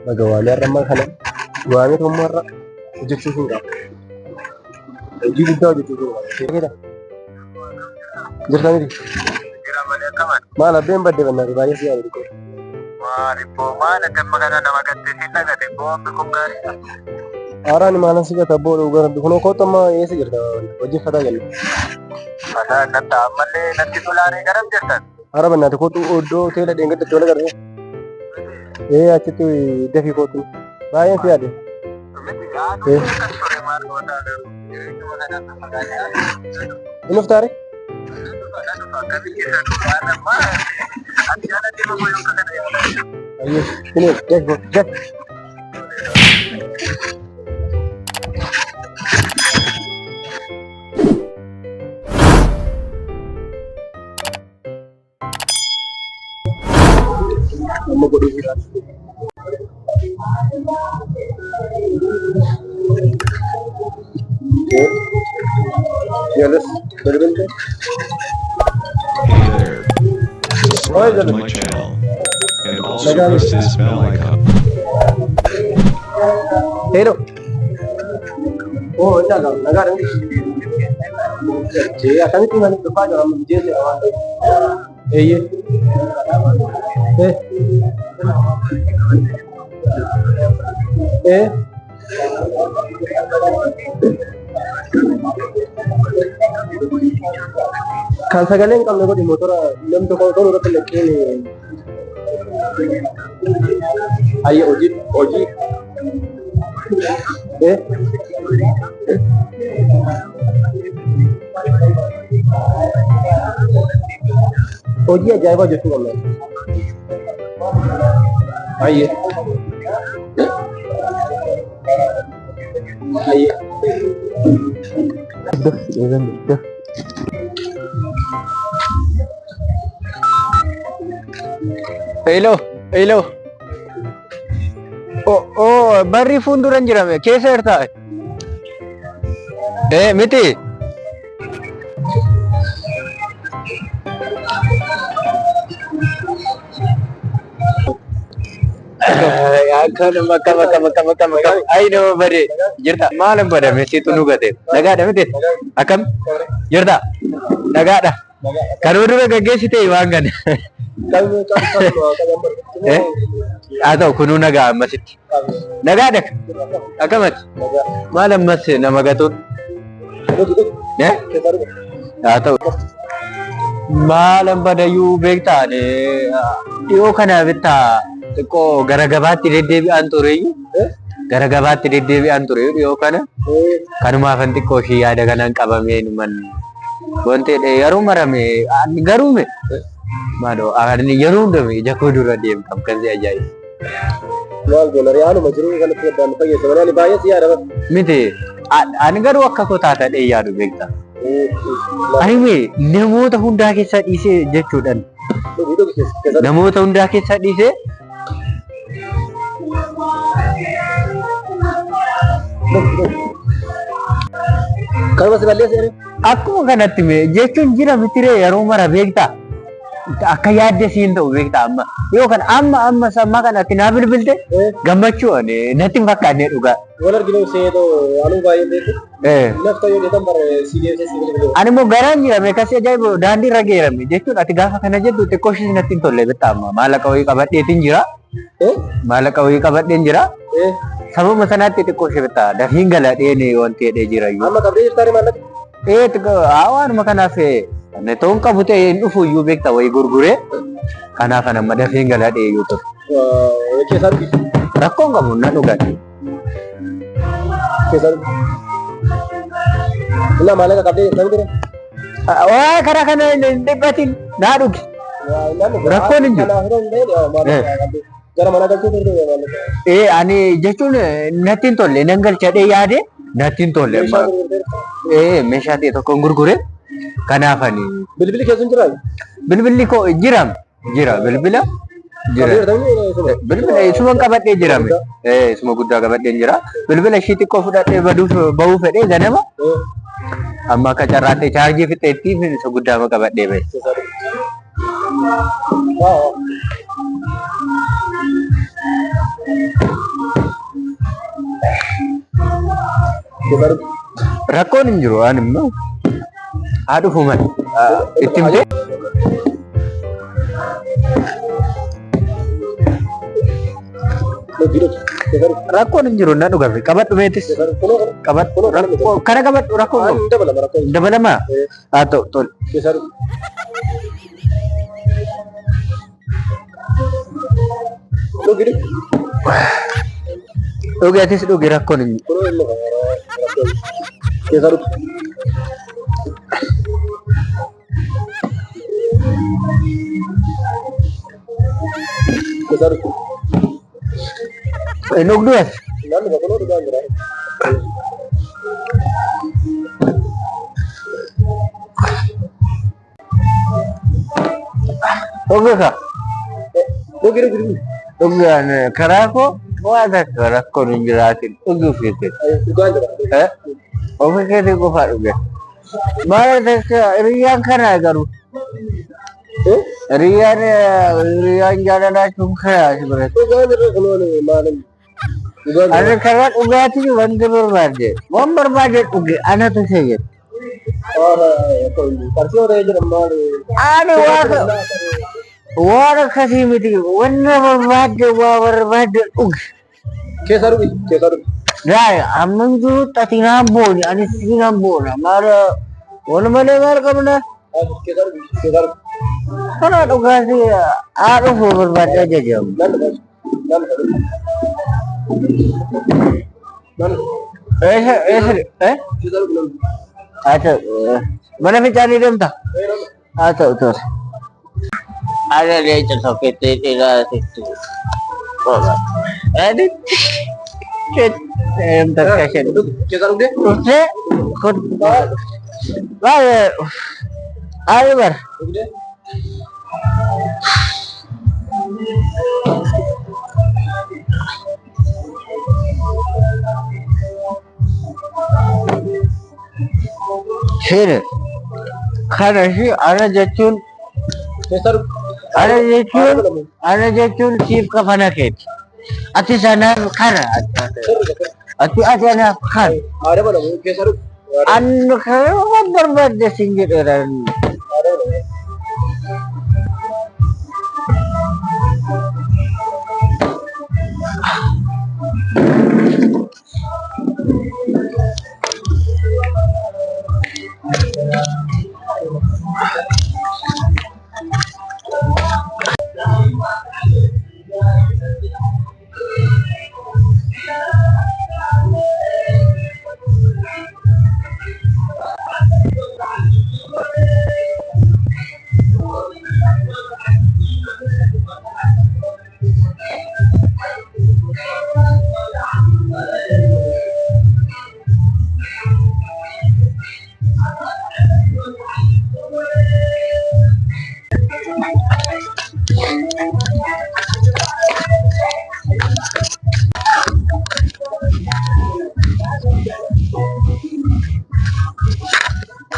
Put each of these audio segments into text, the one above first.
Magawali ramai kana. Buangnya rumah hojjechuuf hin qabu. Hojii guddaa hojjechuuf hin qabu. Jirtanii maal abbeen badde bannaa baay'ee si yaadu. Maaliifoo maal damma kana nama gattee hin dhagate boombi kun gaariidha. Haaraan maalan si gata boodhu gara kunoo kootu amma eessa jirta hojjefataa jenna. Fataa natti ammallee natti tolaaree garam jirtan. Haara bannaati kootu oddoo teela deengatti iddoo lagarree. Achitti dafii kootu baay'een si yaade. Inni uftaare? Ayyee ini gas. Kamu bodoh gila. Ya, berbeda. Hey there, subscribe to my channel, and also press this bell icon. Hello. Oh, enggak, enggak ada. Jadi akan itu nanti depan orang menjadi awal. Iya. Kan sagaling kalau di motor, belum tuh kalau udah pelek ini. Ayo oji. Oji aja apa justru kalau. Ayo. Dah. Hello. Oh, barri funduran jirame. Keessa jirta? Miti. Makam. Ayo barri. Jirta. Malam pada mesti tu nugate. Naga ada miti. Akam. Jirta. Naga ada. Kalau dulu gaggesite iwangan. Atau kunu naga masjid. Naga ada. Akamat. Malam masjid nama gatun. Atau malam pada yu bekta ne. Yo kana betta ko garagabati deddebi anturi. Garagabati deddebi anturi yo kana. Kanuma fanti ko shi ada kanan qabame man. Bonte de yaru marame garume. Mado akan ini jarum demi jago dulu dia kamkan si ajaib. Mal benar ya, anu majrur kan dan pagi sebenarnya banyak sih ada. Miti, anigaru akka kota tadi ya do bekta. Ani nemu tahun dah kisah isi jechudan. Nemu tahun dah kisah isi. Kalau masih balik sih. Aku kan nanti jechun jira mitire ya rumah bekta. Akka yaadde siin ta'u beektaa amma yoo kan amma sammaa kana ati naa bilbilte gammachuu ani natti hin fakkaanne dhugaa. Wal arginu seetoo anuu baay'ee beeku. Lafta yoo jedhan bara CDFS bilbilu. Ani immoo garaan jirame kasi ajaa'ibu daandii irra geerame jechuun ati gaafa kana jettu xiqqoo ishee natti hin tolle beektaa amma maallaqa wayii qabadheetiin jira. Maallaqa wayii qabadheen jira. Sababa sanaatti xiqqoo ishee beektaa dafiin galadheen wanti jedhee jira iyyuu. Amma qabdee jirtaare maallaqa? Waanuma kanaaf ne toon qabute hin dhufu iyyuu beektaa wayii gurguree kanaaf amma dafeen galadhee iyyuu ture. Keessatti rakkoon qabu na dhugaati. Keessatti ila maallaqa qabdee jirtan ture? Waa karaa kana hin dhibbatin naa dhugi. Rakkoon hin jiru. Gara mana galchuu ture maallaqa? Ani jechuun natti hin tolle nan galchadhee yaade natti hin tolle. Meeshaa ta'e tokkoon gurguree kanaafani. Bilbilli keessan jiraa? Bilbilli koo jira bilbila. Bilbila isuma qabadhee jirame. Isuma guddaa qabadheen jira. Bilbila ishii xiqqoo fudhadhee bahuu fedhee ganama. Amma akka carraattee chaarjii fixeetti isa guddaa qabadhee bahe. Rakkoon hin jiru waan immoo haa dhufuman itti himte. Rakkoon hin jiru na dhugafe qabadhu meetis qabadhu rakkoo kana qabadhu rakkoon dabalamaa haa ta'u tole. Dhugaatis dhugi rakkoon hin Enog dua. Oke kak. Oke ane kerako. Mau ada kerako ninjelasin. Oke fikir. Oke kita kau faru ya. Mana ada riang kana garu. Rian jalan cungkra sebenarnya. Ada karat ugat itu bantu berbudget. Mau berbudget ugi, anak tu saja. Ada warak kasih miti, warna berbudget ugi. Kesaru. Dah, aman tu tak tinggal ni, ane tinggal bona. Mara, mana mara kamu Kesaru. Karat ugat sih, ada berbudget aja jam. अच्छा मैंने भी जानी रहा था अच्छा उधर अरे ले चलो कितने तेरा सिक्सटी अरे em tak kasih उससे खुद ayo bar Sir, karena sih ada jacun, ada jacun sip kafana ket. Ati sana kara, ati sana kar. Anu kara berbeda singgit orang.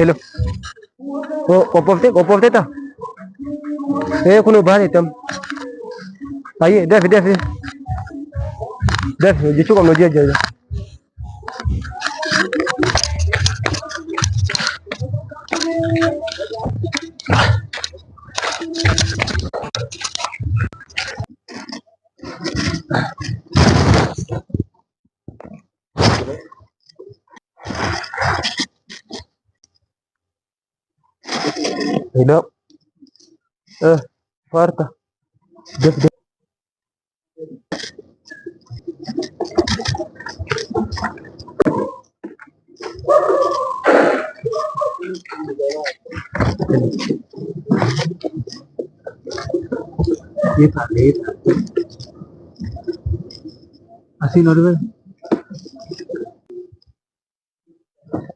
Hello. Kopov teta. Kuno bahan hitam. Ayo, Dev. Justru kamu dia aja. Hidup. Warta. Dev. Lihat. Asin order.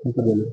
Itu dulu.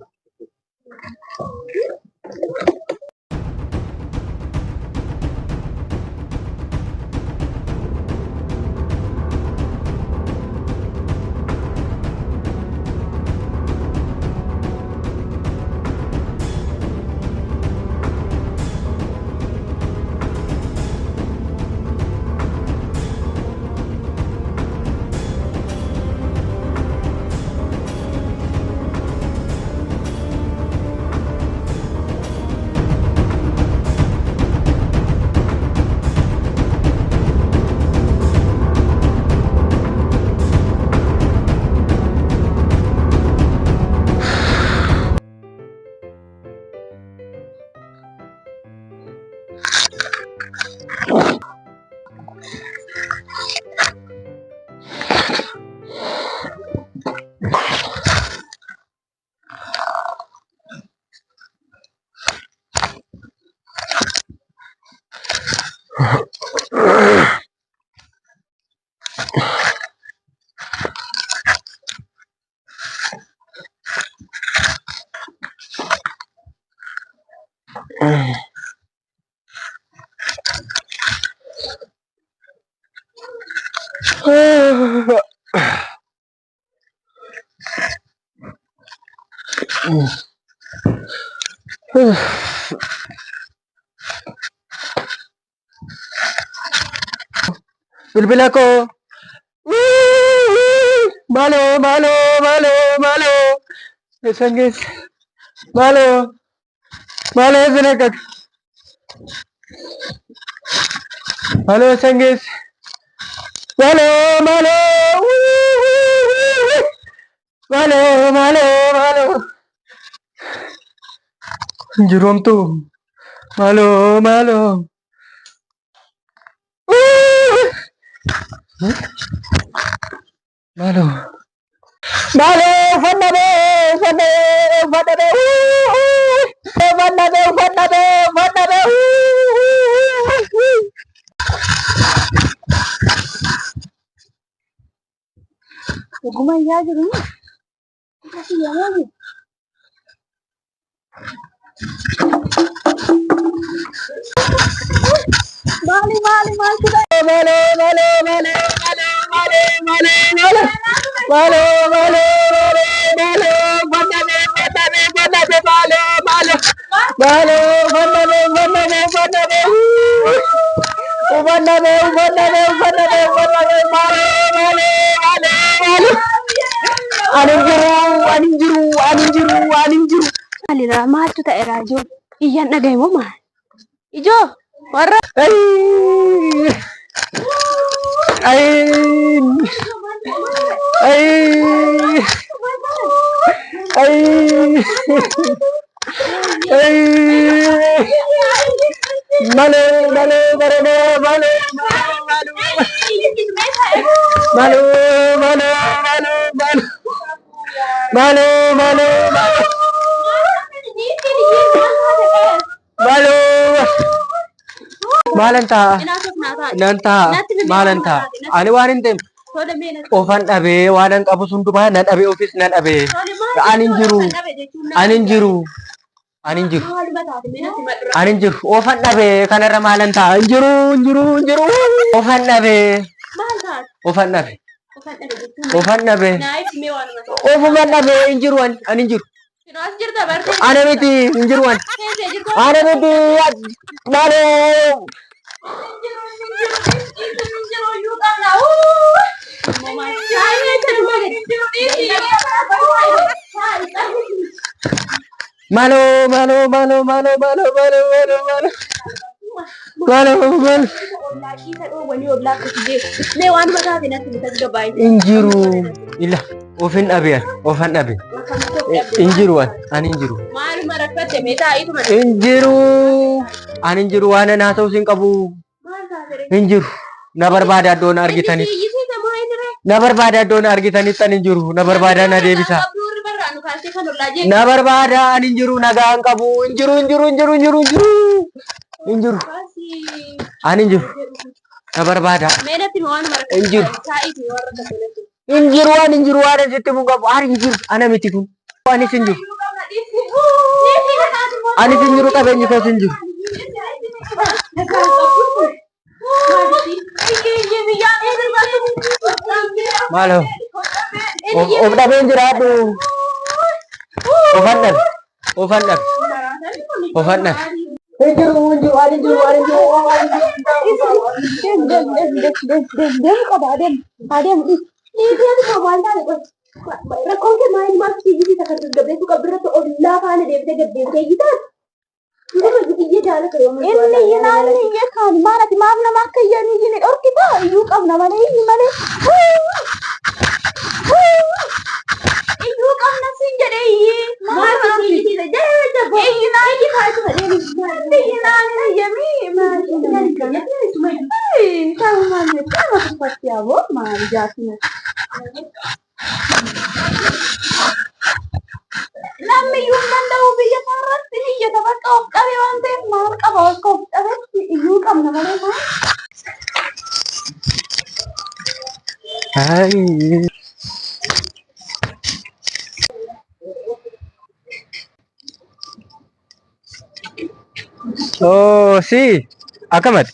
Bilbil ako. Malo, malo, malo, malo. Listen guys. Malo. Malo sinakak. Malo listen guys. Malo, malo. Malo, malo, malo. Jerom tu. Malo, malo. Malo. Malo, Fanabe, Fanabe, Fanabe. Fanabe, Fanabe, Fanabe. Gumaya dulu. Kasih dia lagi. Bali, bali, bali sudah. Malo, malo, malo, malo, malo, malo, malo. Malo, malo, malo, malo. Fanabe, Fanabe, Fanabe, malo, malo. Malo, Fanabe, Fanabe, Fanabe. Fanabe, Fanabe, Fanabe, Fanabe, malo, malo, malo, malo. Aning jiru, aning jiru, aning jiru, aning jiru. Alira maaltu ta'e raajoo iyyaan dhagahimoo maal? Ijoo warra Ay, ay, ay, ay, ay. Malo, malo, malo, malo, malo, malo, malo, malo. Malo, malo, malo. Malo. Maalanta. Nanta. Maalanta. Ani waan hin ta'e ofan dhabe waan qabu hundumaa nan dhabe ofis nan dhabe. Anin jiru. Anin jiru. Anin jiru. Anin jiru. Ofan dhabe kanarra maalanta. Injiru, injiru, injiru. Ofan dhabe. Ofan dhabe. Ofan dhabe. Ofuma dhabe injiruan. Anin jiru. Ana miti injiruan. Ana miti. Malo. Malo, malo, malo, malo, malo, malo, malo, malo. Malo, malo. Injiru. Ila. Ofin dhabe. Ofan dhabe. Injiruan. Ani injiru. Injiru. Ani injiru waan na ta'u sin qabu. Injiru. Na barbaada doon argitanitti. Na barbaada doon argitanitti ani injiru. Na barbaada na deebisa. Na barbaada ani injiru nagaan qabu. Injiru, injiru, injiru, injiru, injiru. Injiru. Ani injiru. Na barbaada. Injiru. Injiru waan injiru waan sitti mun qabu. Ani injiru. Ana miti kun. Ani injiru. Ani injiru qabeenyi koos injiru. Malo. Of dhabeen jiraadhu. Ofan dhabe. Ofan dhabe. Ofan dhabe. Injiru, injiru, ani injiru, ani injiru. Dem qaba dem. Adem. Ini dia kawan tadi. Rakon ke main mas gigi tak kerja gabe tu kabur tu Allah kan dia kita gabe kayak gitu. Ini jalan ke rumah. Ini kan mana ti maaf nama kaya ni gini. Or kita yuk ab nama ni mana. Yuk ab nasi jadi. Mana sih kita jadi. Ini nasi khas hari ni. Ini nasi yami. Tahu mana? Tahu seperti apa? Mana jasnya. Lama yung nandaw biya parat niya dapat kau kami wante mar kau kau dapat yung kam naman na. Hai. Oh, si Akamat.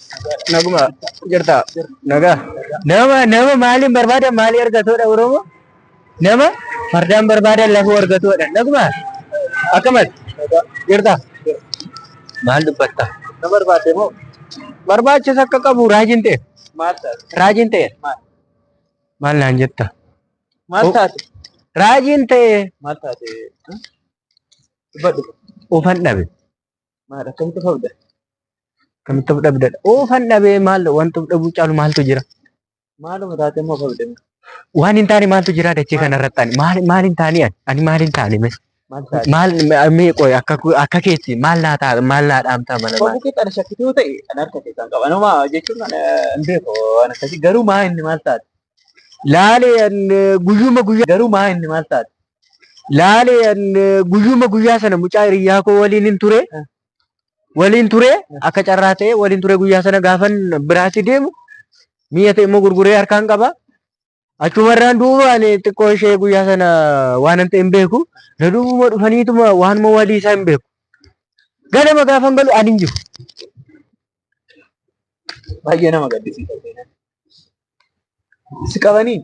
Naguma jirta. Naga. nama maaliin barbaadan maalii argatuudha Oromoo? Nama fardaan barbaadan lafuu argatuudha. Naguma akkamas jirta. Maal dubbatta? Na barbaade moo? Barbaachisa akka qabu raajiin ta'e. Maal taate? Raajiin ta'e. Maal? Maal naan jetta? Maal taate? Raajiin ta'e. Maal taate? Dubbadhu. Ufan dhabe. Maal akkamitti fa'uudha? Kamitti dhabdadha. Ufan dhabe maal wanta dhabuu caalu maaltu jira? Maaluma taate moo fa'uudha? Waan hin taane maaltu jira dachee kanarratti ani maal hin taane ani maal hin taane Maal taate? maal mee qoy akka keetti maal naa ta'a maal naa dhaamtaa mana maal. Qobu keessan shakkituu ta'e kan harka keessan qaba. Nama jechuun hin beeku waan akkasii garuu maa inni maal taate? Laalee guyyuma guyyaa Garuu maa inni maal taate? laalee guyyuma guyyaa sana mucaa hiriyaa koo waliin ture akka carraa ta'e waliin ture guyyaa sana gaafan biraatti deemu mi'a ta'e immoo gurguree harkaan qaba. Achumarraan duuba ani xiqqoo ishee guyyaa sana waan hin ta'e hin beeku. Na duuba dhufaniituma waanuma walii isaa hin beeku. Ganama gaafan galu ani hin jiru. Baay'ee nama gaddisiisa. Si qabanii?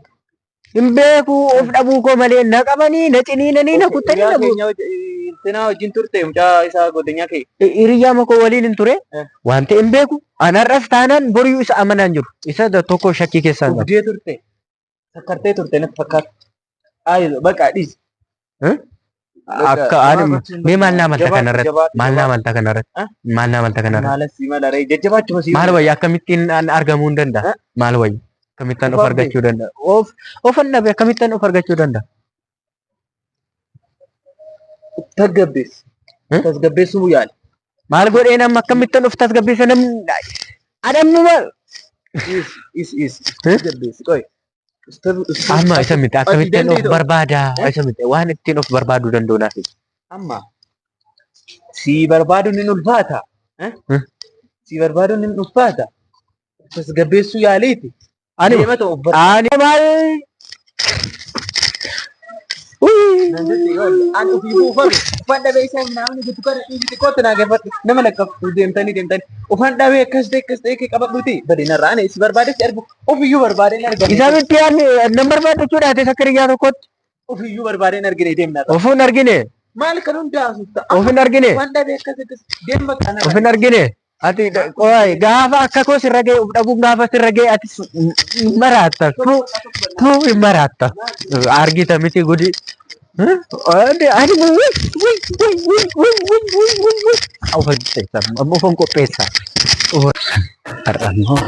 Hin beeku of dhabuu koo malee na qabanii na ciniinanii na kuttanii na bu'u. Sinaa wajjin turte mucaa isaa godinyaa kee. Hiriyaa makoo waliin hin ture. Waan ta'e hin beeku. Anarras taanaan boriyyuu isa amanaan jiru. Isa tokko shakkii keessaan qaba. Gudee turte. Sakkartee turte natti fakkaata. Ayi bakka dhiisi. Akka ani mee maal naa amalta kanarratti? Maal naa amalta kanarratti? Maal naa amalta kanarratti? Maalasii maal aree jajjabaachuma sii. Maal wayya akkamittiin argamuu hin danda'a? Maal wayya? Akkamittiin of argachuu danda'a? Ofan dhabe akkamittiin of argachuu danda'a? Tasgabbeessi. Tasgabbeessuu yaali. Maal godhee nama akkamittiin of tasgabbeessa namni adamnuma. Tasgabbeessi qoy. Amma isa miti akkamittiin of barbaada isa miti waan ittiin of barbaaduu danda'u naaf. Amma si barbaaduun ni ulfaata. Si barbaaduun ni ulfaata. Tasgabbeessuu yaaliiti. Ani maal Ani ofii buufame ufaan dhabee isaa namni gidduu kana dhiibiti kootu naa gaafadhu nama lakkaa'u deemtanii ufaan dhabee akkas ta'e qabadhuuti badinarraa ani si barbaadetti argu ofiyyuu barbaadeen argame. Isa miti nan barbaadachuudha ati akka hiriyaa tokkotti. Ofiyyuu barbaadeen argine deemnaa. Ofuun argine. Maal kan hundaasu ta'a. Ofin argine. Ufaan dhabee akkas deemma kana. Ofin argine. Ati gaafa akka koo sirra ga'e of dhabuun gaafa sirra ga'e ati maraatta. Tuu maraatta. Argita miti gudi. Ani ufan qopheessa. Har'ammoo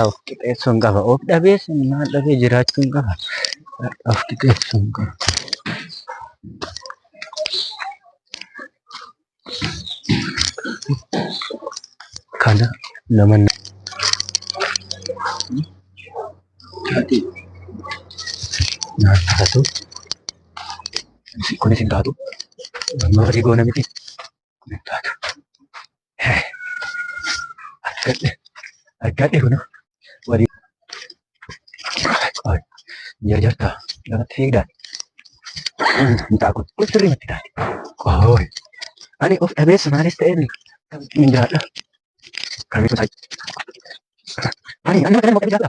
of qixeessuun qaba. Of dhabees maal dhabee jiraachuun qaba. Of qixeessuun qaba. Kana nama taatu kunis hin taatu amma walii goona miti kun hin taatu argadhe kun walii jarjarta lafatti fiigdaan hin taakun kun sirrii matti taate ani of dhabeessa maalis ta'een hin jiraadha kamitu isaa ani nama kana moqaa jiraadha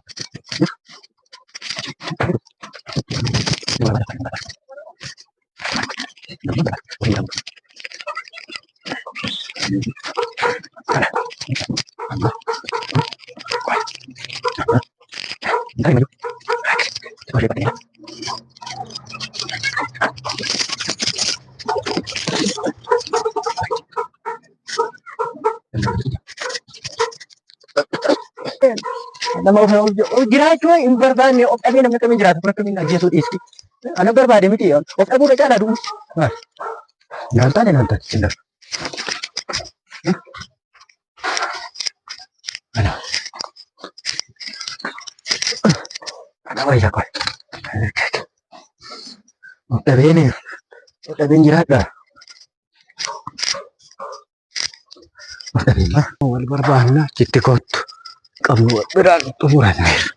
nama jiraachuu hin barbaanne of dhabee namni kamiin jiraatu kun akkamiin ajjeesuu dhiisti. Ana barbaade miti of dhabuudha caalaa du'u. Naan taane sindar. Ana wayyaa qoy. Of dhabeen jiraadha. Of dhabeen wal barbaanna chitti kootu. Qabnu biraan xumurameera.